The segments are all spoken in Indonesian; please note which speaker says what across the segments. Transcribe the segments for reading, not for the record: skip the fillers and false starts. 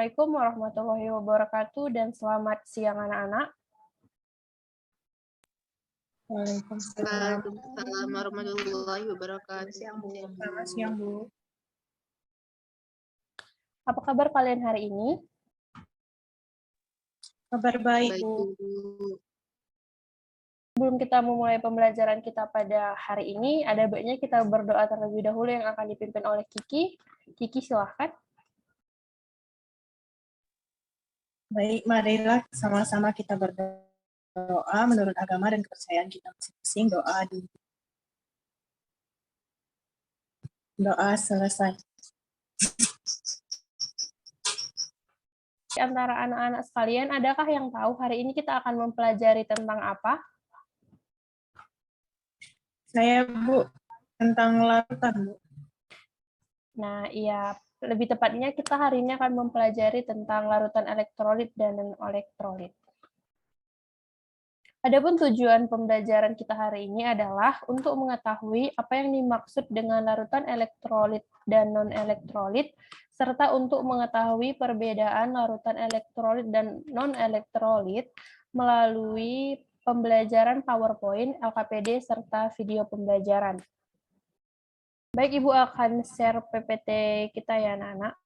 Speaker 1: Assalamualaikum warahmatullahi wabarakatuh dan selamat siang anak-anak.
Speaker 2: Waalaikumsalam warahmatullahi wabarakatuh.
Speaker 3: Selamat siang, Bu.
Speaker 1: Apa kabar kalian hari ini?
Speaker 3: Kabar baik,
Speaker 2: Baik,
Speaker 3: Bu.
Speaker 2: Bu.
Speaker 1: Sebelum kita memulai pembelajaran kita pada hari ini, ada baiknya kita berdoa terlebih dahulu yang akan dipimpin oleh Kiki. Kiki, silahkan.
Speaker 3: Baik, marilah sama-sama kita berdoa menurut agama dan kepercayaan kita masing-masing. Doa selesai.
Speaker 1: Di antara anak-anak sekalian, adakah yang tahu hari ini kita akan mempelajari tentang apa?
Speaker 3: Saya, Bu, tentang larutan, Bu.
Speaker 1: Nah, iya, lebih tepatnya kita hari ini akan mempelajari tentang larutan elektrolit dan non-elektrolit. Adapun tujuan pembelajaran kita hari ini adalah untuk mengetahui apa yang dimaksud dengan larutan elektrolit dan non-elektrolit, serta untuk mengetahui perbedaan larutan elektrolit dan non-elektrolit melalui pembelajaran PowerPoint, LKPD, serta video pembelajaran. Baik, Ibu akan share PPT kita ya, anak-anak.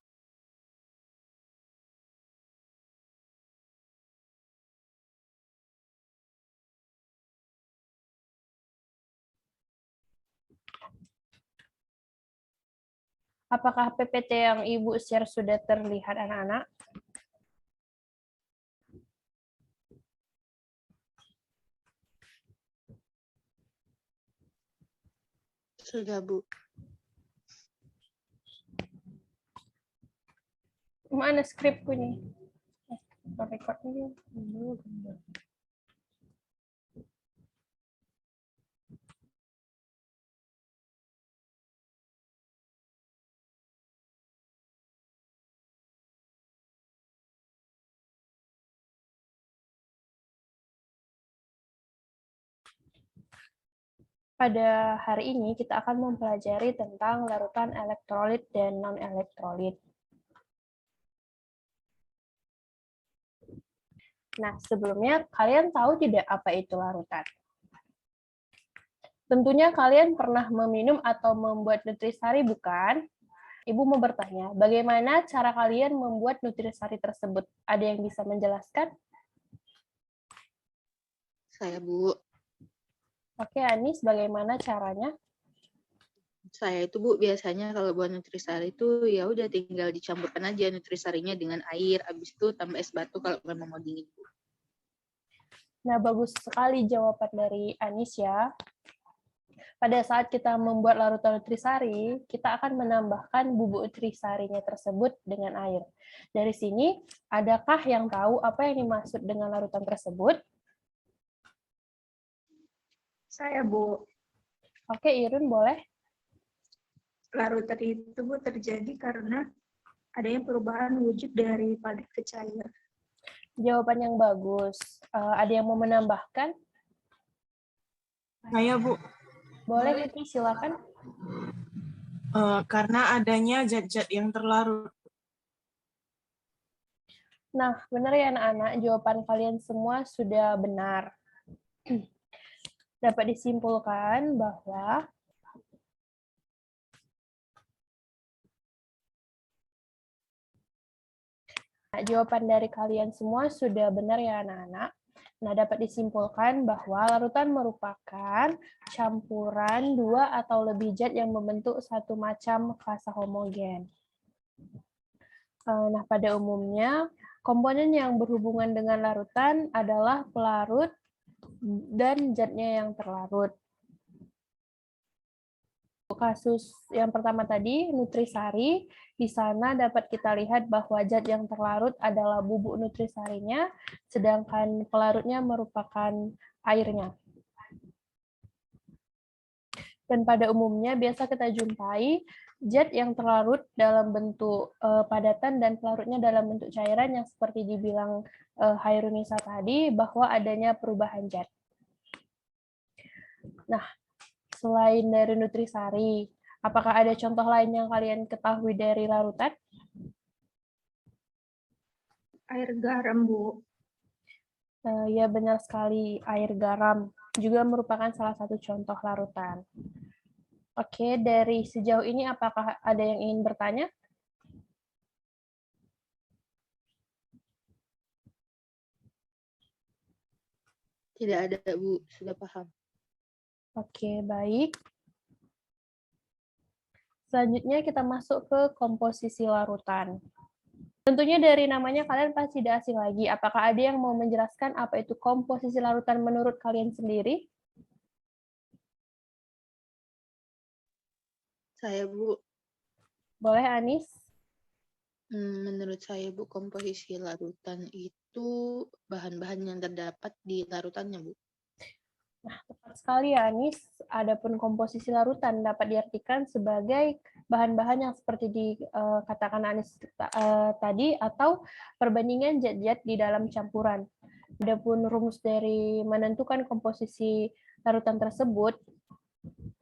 Speaker 1: Apakah PPT yang Ibu share sudah terlihat, anak-anak?
Speaker 2: Sudah, Bu.
Speaker 1: Mana skripku nih? Record ini. Pada hari ini kita akan mempelajari tentang larutan elektrolit dan non-elektrolit. Nah, sebelumnya kalian tahu tidak apa itu larutan? Tentunya kalian pernah meminum atau membuat nutrisari, bukan? Ibu mau bertanya, bagaimana cara kalian membuat nutrisari tersebut? Ada yang bisa menjelaskan?
Speaker 2: Saya, Bu.
Speaker 1: Oke, Anis, bagaimana caranya?
Speaker 2: Saya itu, Bu, biasanya kalau buat nutrisari itu ya udah tinggal dicampurkan aja nutrisarinya dengan air, habis itu tambah es batu kalau memang mau dingin, Bu.
Speaker 1: Nah, bagus sekali jawaban dari Anis ya. Pada saat kita membuat larutan nutrisari, kita akan menambahkan bubuk nutrisarinya tersebut dengan air. Dari sini, adakah yang tahu apa yang dimaksud dengan larutan tersebut?
Speaker 4: Saya, Bu.
Speaker 1: Oke, Irun, boleh?
Speaker 4: Larutan itu, Bu, terjadi karena adanya perubahan wujud dari padat ke cair.
Speaker 1: Jawaban yang bagus. Ada yang mau menambahkan?
Speaker 3: Saya, Bu.
Speaker 1: Boleh, Kiki, silakan.
Speaker 3: Karena adanya zat-zat yang terlarut.
Speaker 1: Nah, benar ya anak-anak, jawaban kalian semua sudah benar. Dapat disimpulkan bahwa jawaban dari kalian semua sudah benar ya anak-anak. Nah, dapat disimpulkan bahwa larutan merupakan campuran dua atau lebih zat yang membentuk satu macam fasa homogen. Nah, pada umumnya, komponen yang berhubungan dengan larutan adalah pelarut dan zatnya yang terlarut. Kasus yang pertama tadi, nutrisari, di sana dapat kita lihat bahwa zat yang terlarut adalah bubuk nutrisarinya, sedangkan pelarutnya merupakan airnya. Dan pada umumnya biasa kita jumpai zat yang terlarut dalam bentuk padatan dan pelarutnya dalam bentuk cairan yang seperti dibilang Hairunisa tadi, bahwa adanya perubahan zat. Nah, selain dari nutrisari, apakah ada contoh lain yang kalian ketahui dari larutan?
Speaker 4: Air garam, Bu.
Speaker 1: Ya benar sekali, air garam juga merupakan salah satu contoh larutan. Oke, dari sejauh ini apakah ada yang ingin bertanya?
Speaker 2: Tidak ada, Bu. Sudah paham.
Speaker 1: Oke, baik. Selanjutnya kita masuk ke komposisi larutan. Tentunya dari namanya kalian pasti tidak asing lagi. Apakah ada yang mau menjelaskan apa itu komposisi larutan menurut kalian sendiri?
Speaker 2: Saya, Bu,
Speaker 1: Boleh, Anis?
Speaker 2: menurut saya, Bu, komposisi larutan itu bahan-bahan yang terdapat di larutannya, Bu.
Speaker 1: Nah, tepat sekali ya, Anis. Adapun komposisi larutan dapat diartikan sebagai bahan-bahan yang seperti dikatakan Anis tadi atau perbandingan zat-zat di dalam campuran. Adapun rumus dari menentukan komposisi larutan tersebut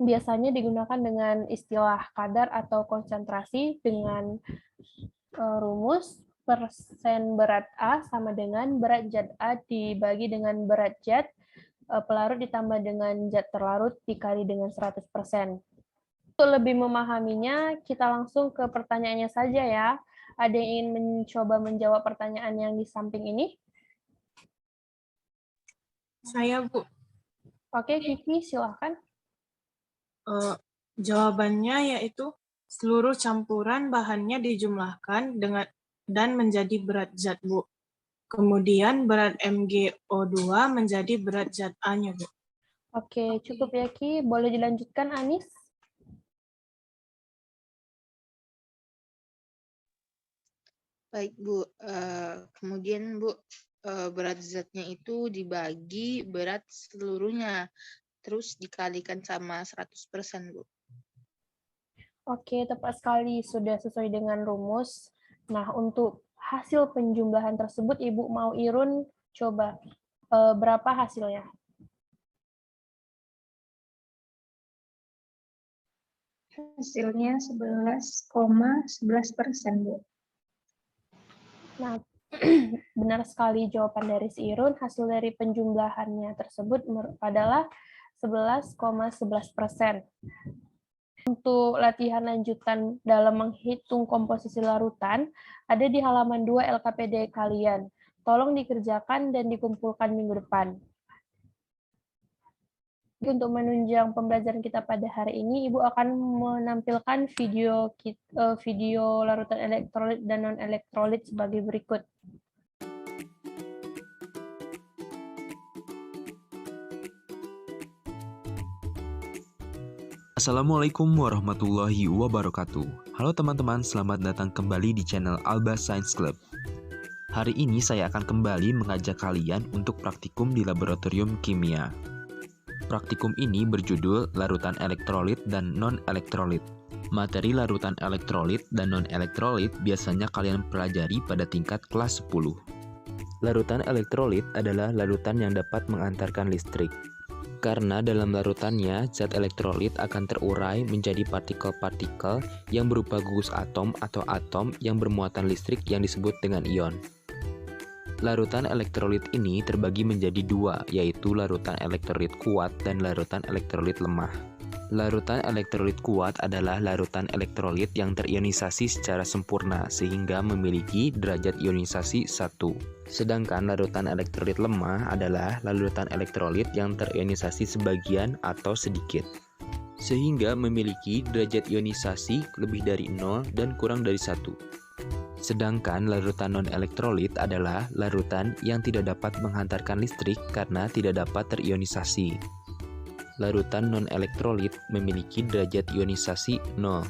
Speaker 1: biasanya digunakan dengan istilah kadar atau konsentrasi dengan rumus persen berat A sama dengan berat zat A dibagi dengan berat zat pelarut ditambah dengan zat terlarut dikali dengan 100%. Untuk lebih memahaminya, kita langsung ke pertanyaannya saja ya. Ada yang ingin mencoba menjawab pertanyaan yang di samping ini?
Speaker 3: Saya, Bu.
Speaker 1: Oke, Kiki, silahkan.
Speaker 3: Jawabannya yaitu seluruh campuran bahannya dijumlahkan dan menjadi berat zat, Bu. Kemudian berat MgO2 menjadi berat zat A-nya, Bu.
Speaker 1: Oke, cukup ya, Ki. Boleh dilanjutkan, Anis?
Speaker 2: Baik, Bu. Kemudian, Bu, berat zatnya itu dibagi berat seluruhnya, terus dikalikan sama 100%, Bu.
Speaker 1: Oke, tepat sekali. Sudah sesuai dengan rumus. Nah, untuk hasil penjumlahan tersebut, Ibu mau Irun coba berapa hasilnya?
Speaker 4: Hasilnya 11,11%, Bu.
Speaker 1: Nah, benar sekali jawaban dari si Irun. Hasil dari penjumlahannya tersebut adalah 11,11%. Untuk latihan lanjutan dalam menghitung komposisi larutan, ada di halaman 2 LKPD kalian. Tolong dikerjakan dan dikumpulkan minggu depan. Untuk menunjang pembelajaran kita pada hari ini, Ibu akan menampilkan video larutan elektrolit dan non-elektrolit sebagai berikut.
Speaker 5: Assalamualaikum warahmatullahi wabarakatuh. Halo teman-teman, selamat datang kembali di channel Alba Science Club. Hari ini saya akan kembali mengajak kalian untuk praktikum di laboratorium kimia. Praktikum ini berjudul larutan elektrolit dan non-elektrolit. Materi larutan elektrolit dan non-elektrolit biasanya kalian pelajari pada tingkat kelas 10. Larutan elektrolit adalah larutan yang dapat mengantarkan listrik. Karena dalam larutannya, zat elektrolit akan terurai menjadi partikel-partikel yang berupa gugus atom atau atom yang bermuatan listrik yang disebut dengan ion. Larutan elektrolit ini terbagi menjadi dua, yaitu larutan elektrolit kuat dan larutan elektrolit lemah. Larutan elektrolit kuat adalah larutan elektrolit yang terionisasi secara sempurna sehingga memiliki derajat ionisasi 1. Sedangkan larutan elektrolit lemah adalah larutan elektrolit yang terionisasi sebagian atau sedikit, sehingga memiliki derajat ionisasi lebih dari 0 dan kurang dari 1. Sedangkan larutan non-elektrolit adalah larutan yang tidak dapat menghantarkan listrik karena tidak dapat terionisasi. Larutan non-elektrolit memiliki derajat ionisasi 0.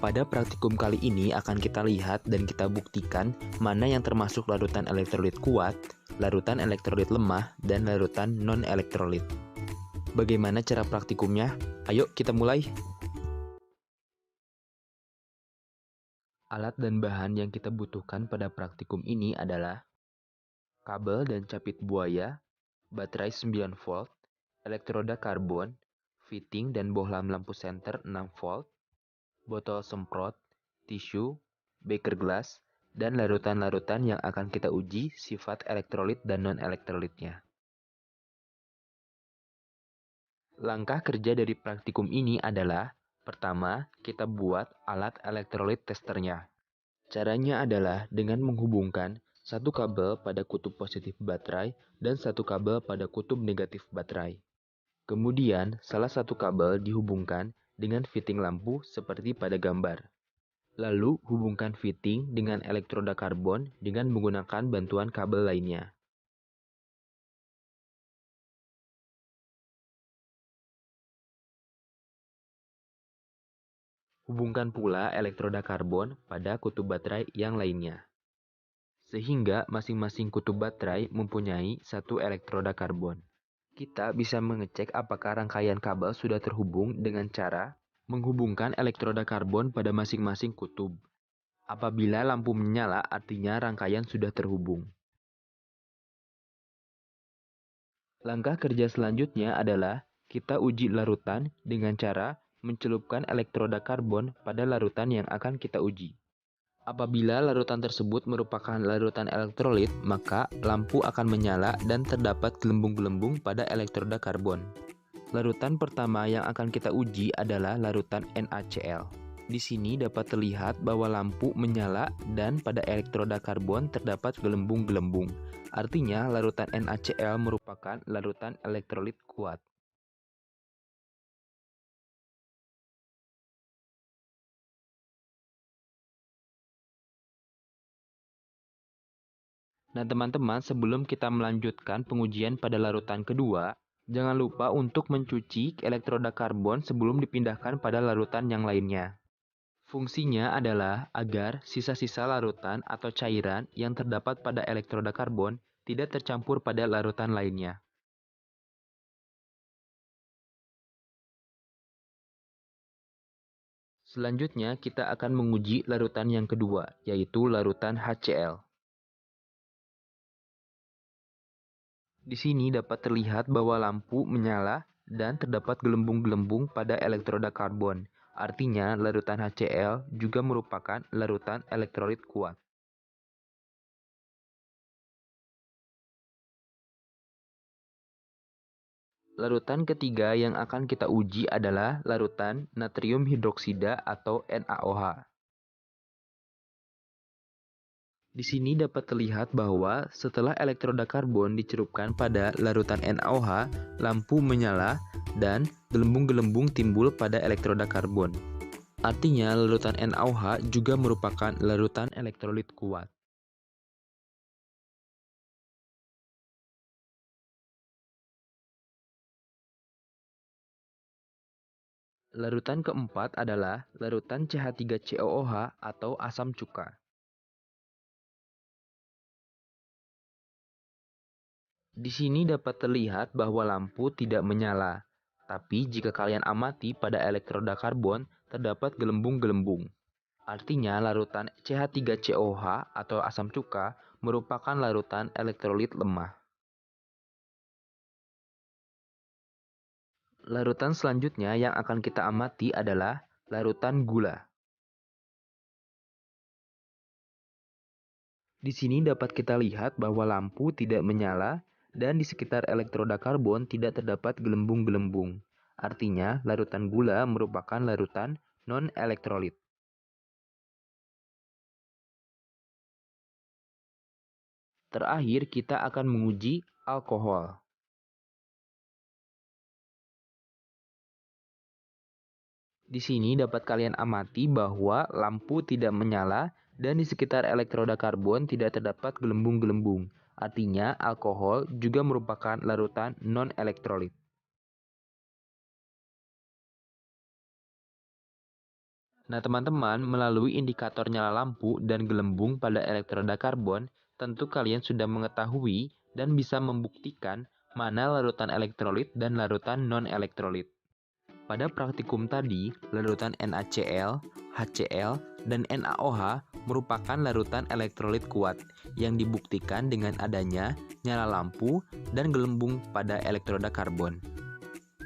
Speaker 5: Pada praktikum kali ini akan kita lihat dan kita buktikan mana yang termasuk larutan elektrolit kuat, larutan elektrolit lemah, dan larutan non-elektrolit. Bagaimana cara praktikumnya? Ayo kita mulai! Alat dan bahan yang kita butuhkan pada praktikum ini adalah kabel dan capit buaya, baterai 9 volt, elektroda karbon, fitting dan bohlam lampu senter 6 volt, botol semprot, tisu, beker gelas, dan larutan-larutan yang akan kita uji sifat elektrolit dan non-elektrolitnya. Langkah kerja dari praktikum ini adalah, pertama, kita buat alat elektrolit testernya. Caranya adalah dengan menghubungkan satu kabel pada kutub positif baterai dan satu kabel pada kutub negatif baterai. Kemudian, salah satu kabel dihubungkan dengan fitting lampu seperti pada gambar. Lalu, hubungkan fitting dengan elektroda karbon dengan menggunakan bantuan kabel lainnya. Hubungkan pula elektroda karbon pada kutub baterai yang lainnya, sehingga masing-masing kutub baterai mempunyai satu elektroda karbon. Kita bisa mengecek apakah rangkaian kabel sudah terhubung dengan cara menghubungkan elektroda karbon pada masing-masing kutub. Apabila lampu menyala, artinya rangkaian sudah terhubung. Langkah kerja selanjutnya adalah kita uji larutan dengan cara mencelupkan elektroda karbon pada larutan yang akan kita uji. Apabila larutan tersebut merupakan larutan elektrolit, maka lampu akan menyala dan terdapat gelembung-gelembung pada elektroda karbon. Larutan pertama yang akan kita uji adalah larutan NaCl. Di sini dapat terlihat bahwa lampu menyala dan pada elektroda karbon terdapat gelembung-gelembung. Artinya, larutan NaCl merupakan larutan elektrolit kuat. Nah teman-teman, sebelum kita melanjutkan pengujian pada larutan kedua, jangan lupa untuk mencuci elektroda karbon sebelum dipindahkan pada larutan yang lainnya. Fungsinya adalah agar sisa-sisa larutan atau cairan yang terdapat pada elektroda karbon tidak tercampur pada larutan lainnya. Selanjutnya, kita akan menguji larutan yang kedua, yaitu larutan HCl. Di sini dapat terlihat bahwa lampu menyala dan terdapat gelembung-gelembung pada elektroda karbon. Artinya, larutan HCl juga merupakan larutan elektrolit kuat. Larutan ketiga yang akan kita uji adalah larutan natrium hidroksida atau NaOH. Di sini dapat terlihat bahwa setelah elektroda karbon dicelupkan pada larutan NaOH, lampu menyala dan gelembung-gelembung timbul pada elektroda karbon. Artinya, larutan NaOH juga merupakan larutan elektrolit kuat. Larutan keempat adalah larutan CH3COOH atau asam cuka. Di sini dapat terlihat bahwa lampu tidak menyala, tapi jika kalian amati pada elektroda karbon terdapat gelembung-gelembung. Artinya larutan CH3COOH atau asam cuka merupakan larutan elektrolit lemah. Larutan selanjutnya yang akan kita amati adalah larutan gula. Di sini dapat kita lihat bahwa lampu tidak menyala dan di sekitar elektroda karbon tidak terdapat gelembung-gelembung. Artinya, larutan gula merupakan larutan non-elektrolit. Terakhir, kita akan menguji alkohol. Di sini dapat kalian amati bahwa lampu tidak menyala dan di sekitar elektroda karbon tidak terdapat gelembung-gelembung. Artinya, alkohol juga merupakan larutan non-elektrolit. Nah, teman-teman, melalui indikator nyala lampu dan gelembung pada elektroda karbon, tentu kalian sudah mengetahui dan bisa membuktikan mana larutan elektrolit dan larutan non-elektrolit. Pada praktikum tadi, larutan NaCl, HCl, dan NaOH merupakan larutan elektrolit kuat yang dibuktikan dengan adanya nyala lampu dan gelembung pada elektroda karbon.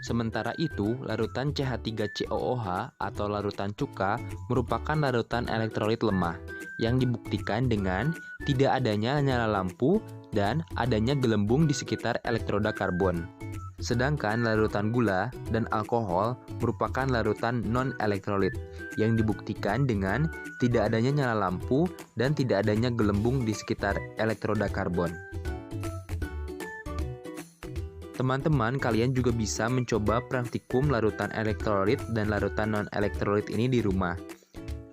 Speaker 5: Sementara itu, larutan CH3COOH atau larutan cuka merupakan larutan elektrolit lemah yang dibuktikan dengan tidak adanya nyala lampu dan adanya gelembung di sekitar elektroda karbon. Sedangkan larutan gula dan alkohol merupakan larutan non-elektrolit yang dibuktikan dengan tidak adanya nyala lampu dan tidak adanya gelembung di sekitar elektroda karbon. Teman-teman, kalian juga bisa mencoba praktikum larutan elektrolit dan larutan non-elektrolit ini di rumah.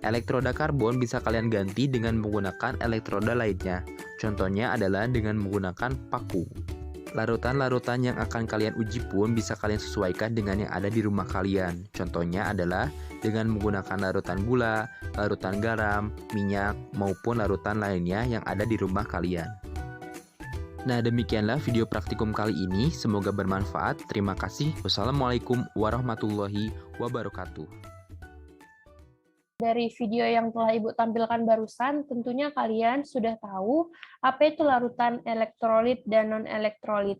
Speaker 5: Elektroda karbon bisa kalian ganti dengan menggunakan elektroda lainnya. Contohnya adalah dengan menggunakan paku. Larutan-larutan yang akan kalian uji pun bisa kalian sesuaikan dengan yang ada di rumah kalian. Contohnya adalah dengan menggunakan larutan gula, larutan garam, minyak, maupun larutan lainnya yang ada di rumah kalian. Nah, demikianlah video praktikum kali ini. Semoga bermanfaat. Terima kasih. Wassalamualaikum warahmatullahi wabarakatuh.
Speaker 1: Dari video yang telah Ibu tampilkan barusan, tentunya kalian sudah tahu apa itu larutan elektrolit dan non-elektrolit.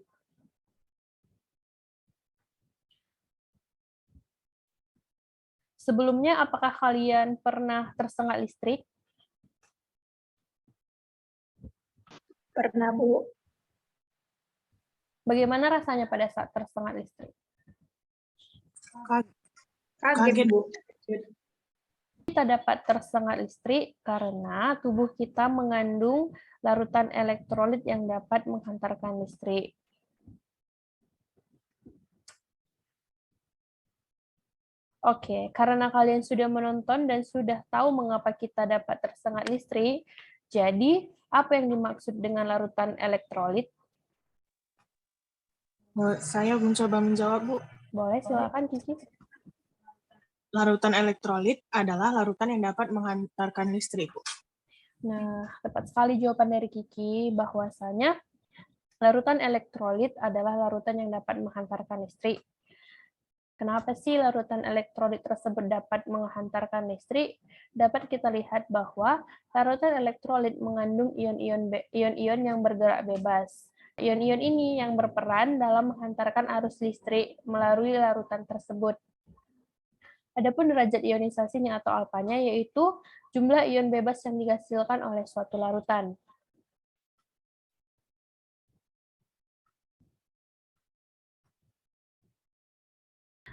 Speaker 1: Sebelumnya, apakah kalian pernah tersengat listrik?
Speaker 4: Pernah, Bu.
Speaker 1: Bagaimana rasanya pada saat tersengat listrik?
Speaker 4: Kaget, Bu.
Speaker 1: Kita dapat tersengat listrik karena tubuh kita mengandung larutan elektrolit yang dapat menghantarkan listrik. Oke, karena kalian sudah menonton dan sudah tahu mengapa kita dapat tersengat listrik, jadi apa yang dimaksud dengan larutan elektrolit?
Speaker 3: Saya mencoba menjawab, Bu.
Speaker 1: Boleh, silakan Kiki.
Speaker 3: Larutan elektrolit adalah larutan yang dapat menghantarkan listrik, Bu.
Speaker 1: Nah, tepat sekali jawaban dari Kiki, bahwasanya larutan elektrolit adalah larutan yang dapat menghantarkan listrik. Kenapa sih larutan elektrolit tersebut dapat menghantarkan listrik? Dapat kita lihat bahwa larutan elektrolit mengandung ion-ion yang bergerak bebas. Ion-ion ini yang berperan dalam menghantarkan arus listrik melalui larutan tersebut. Adapun derajat ionisasinya atau alfanya yaitu jumlah ion bebas yang dihasilkan oleh suatu larutan.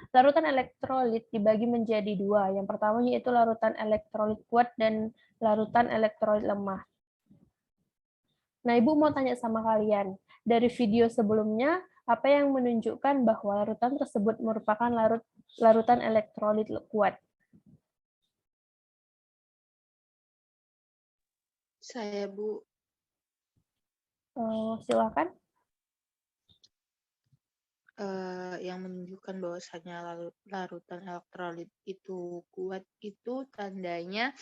Speaker 1: Larutan elektrolit dibagi menjadi dua. Yang pertama yaitu larutan elektrolit kuat dan larutan elektrolit lemah. Nah, Ibu mau tanya sama kalian, dari video sebelumnya, apa yang menunjukkan bahwa larutan tersebut merupakan larutan elektrolit kuat?
Speaker 2: Saya, Bu.
Speaker 1: Silakan.
Speaker 2: Yang menunjukkan bahwasanya larutan elektrolit itu kuat itu tandanya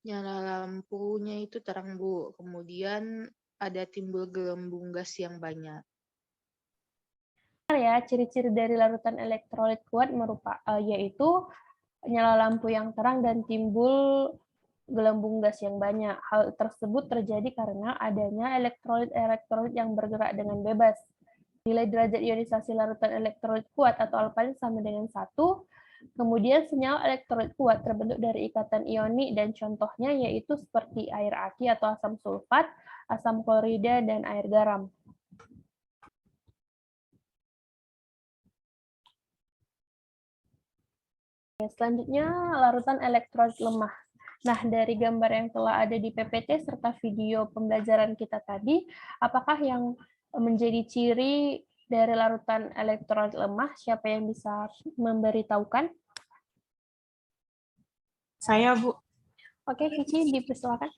Speaker 2: nyala lampunya itu terang, Bu. Kemudian ada timbul gelembung gas yang banyak.
Speaker 1: Ya, ciri-ciri dari larutan elektrolit kuat yaitu nyala lampu yang terang dan timbul gelembung gas yang banyak. Hal tersebut terjadi karena adanya elektrolit-elektrolit yang bergerak dengan bebas. Nilai derajat ionisasi larutan elektrolit kuat atau alfanya sama dengan 1. Kemudian senyawa elektrolit kuat terbentuk dari ikatan ionik dan contohnya yaitu seperti air aki atau asam sulfat, asam klorida, dan air garam. Selanjutnya, larutan elektrolit lemah. Nah, dari gambar yang telah ada di PPT serta video pembelajaran kita tadi, apakah yang menjadi ciri dari larutan elektrolit lemah? Siapa yang bisa memberitahukan?
Speaker 3: Saya, Bu.
Speaker 1: Oke, Kiki, dipersilakan.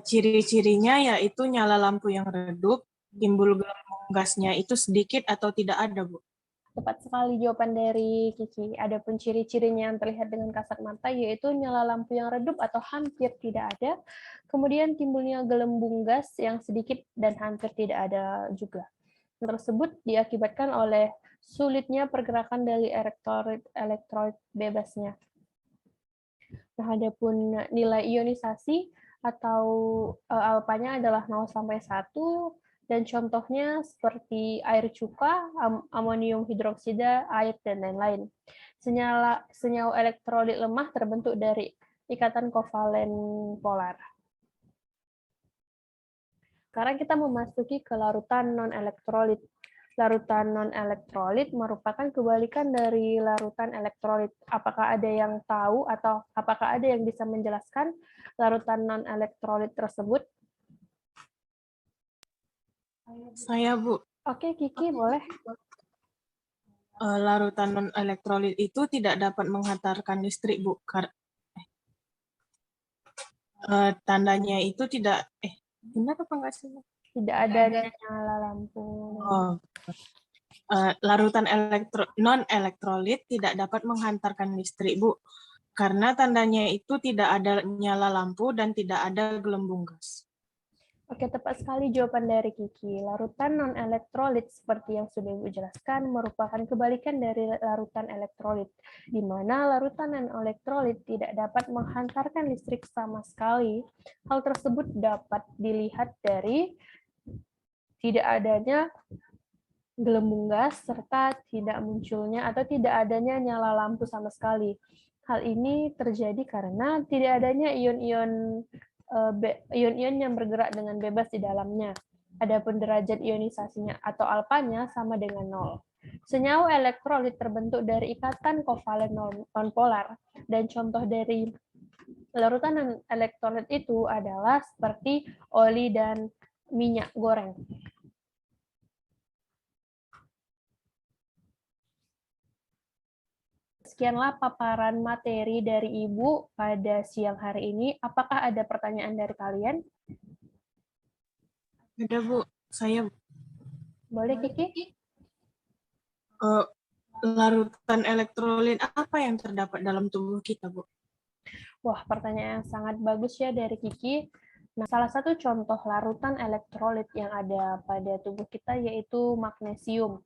Speaker 3: Ciri-cirinya yaitu nyala lampu yang redup, timbul gelembung gasnya itu sedikit atau tidak ada, Bu.
Speaker 1: Tepat sekali jawaban dari Kiki. Adapun ciri-cirinya yang terlihat dengan kasat mata yaitu nyala lampu yang redup atau hampir tidak ada, kemudian timbulnya gelembung gas yang sedikit dan hampir tidak ada juga. Tersebut diakibatkan oleh sulitnya pergerakan dari elektrolit bebasnya. Nah, adapun nilai ionisasi atau alfanya adalah 0 sampai 1, Dan contohnya seperti air cuka, amonium hidroksida, air, dan lain-lain. Senyawa elektrolit lemah terbentuk dari ikatan kovalen polar. Sekarang kita memasuki ke larutan non-elektrolit. Larutan non-elektrolit merupakan kebalikan dari larutan elektrolit. Apakah ada yang tahu atau apakah ada yang bisa menjelaskan larutan non-elektrolit tersebut?
Speaker 3: Saya, Bu.
Speaker 1: Oke, Kiki, boleh.
Speaker 3: Larutan non-elektrolit itu tidak dapat menghantarkan listrik, Bu. Tandanya itu tidak, benar apa enggak sih, Bu?
Speaker 1: Tidak ada nyala lampu.
Speaker 3: Larutan non-elektrolit tidak dapat menghantarkan listrik, Bu. Karena tandanya itu tidak ada nyala lampu dan tidak ada gelembung gas.
Speaker 1: Oke, tepat sekali jawaban dari Kiki. Larutan non-elektrolit seperti yang sudah Ibu jelaskan merupakan kebalikan dari larutan elektrolit, di mana larutan non-elektrolit tidak dapat menghantarkan listrik sama sekali. Hal tersebut dapat dilihat dari tidak adanya gelembung gas serta tidak munculnya atau tidak adanya nyala lampu sama sekali. Hal ini terjadi karena tidak adanya ion-ion yang bergerak dengan bebas di dalamnya. Adapun derajat ionisasinya atau alfanya sama dengan 0. Senyawa elektrolit terbentuk dari ikatan kovalen nonpolar, dan contoh dari larutan elektrolit itu adalah seperti oli dan minyak goreng. Sekianlah paparan materi dari Ibu pada siang hari ini. Apakah ada pertanyaan dari kalian?
Speaker 3: Ada, Bu. Saya.
Speaker 1: Boleh, Kiki?
Speaker 3: Larutan elektrolit apa yang terdapat dalam tubuh kita, Bu?
Speaker 1: Wah, pertanyaan yang sangat bagus ya dari Kiki. Nah, salah satu contoh larutan elektrolit yang ada pada tubuh kita yaitu magnesium.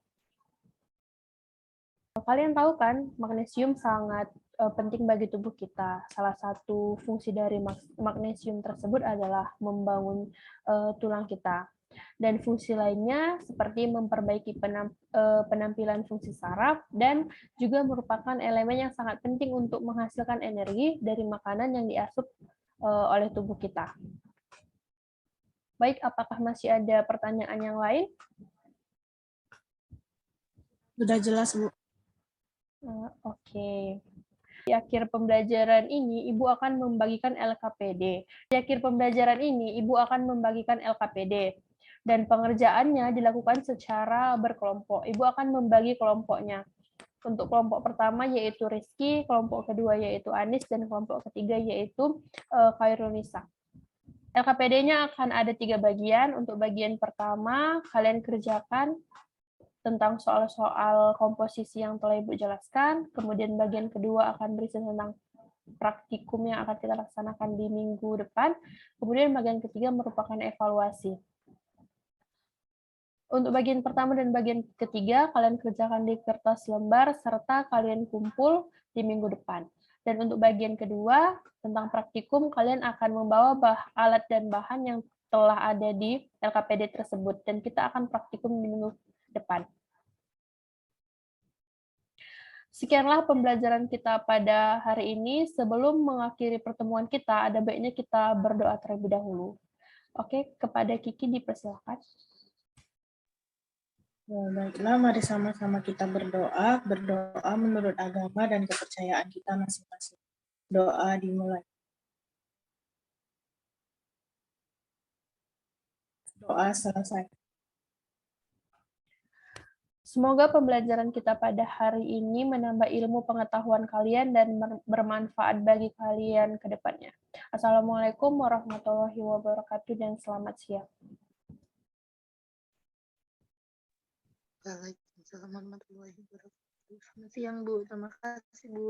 Speaker 1: Kalian tahu kan, magnesium sangat penting bagi tubuh kita. Salah satu fungsi dari magnesium tersebut adalah membangun tulang kita. Dan fungsi lainnya seperti memperbaiki penampilan fungsi saraf dan juga merupakan elemen yang sangat penting untuk menghasilkan energi dari makanan yang diasup oleh tubuh kita. Baik, apakah masih ada pertanyaan yang lain?
Speaker 3: Sudah jelas, Bu.
Speaker 1: Oke. Di akhir pembelajaran ini, Ibu akan membagikan LKPD. Di akhir pembelajaran ini, Ibu akan membagikan LKPD. Dan pengerjaannya dilakukan secara berkelompok. Ibu akan membagi kelompoknya. Untuk kelompok pertama yaitu Rizky, kelompok kedua yaitu Anis, dan kelompok ketiga yaitu Khairunisa. LKPD-nya akan ada 3 bagian. Untuk bagian pertama, kalian kerjakan tentang soal-soal komposisi yang telah Ibu jelaskan. Kemudian bagian kedua akan berisi tentang praktikum yang akan kita laksanakan di minggu depan. Kemudian bagian ketiga merupakan evaluasi. Untuk bagian pertama dan bagian ketiga, kalian kerjakan di kertas lembar, serta kalian kumpul di minggu depan. Dan untuk bagian kedua, tentang praktikum, kalian akan membawa alat dan bahan yang telah ada di LKPD tersebut. Dan kita akan praktikum di minggu depan. Sekianlah pembelajaran kita pada hari ini. Sebelum mengakhiri pertemuan kita, ada baiknya kita berdoa terlebih dahulu. Oke, kepada Kiki dipersilakan.
Speaker 3: Baiklah, mari sama-sama kita berdoa menurut agama dan kepercayaan kita masing-masing. Doa dimulai. Doa selesai.
Speaker 1: Semoga pembelajaran kita pada hari ini menambah ilmu pengetahuan kalian dan bermanfaat bagi kalian ke depannya. Assalamualaikum warahmatullahi wabarakatuh dan selamat siang.
Speaker 2: Waalaikumsalam warahmatullahi wabarakatuh. Selamat siang, Bu. Terima kasih, Bu.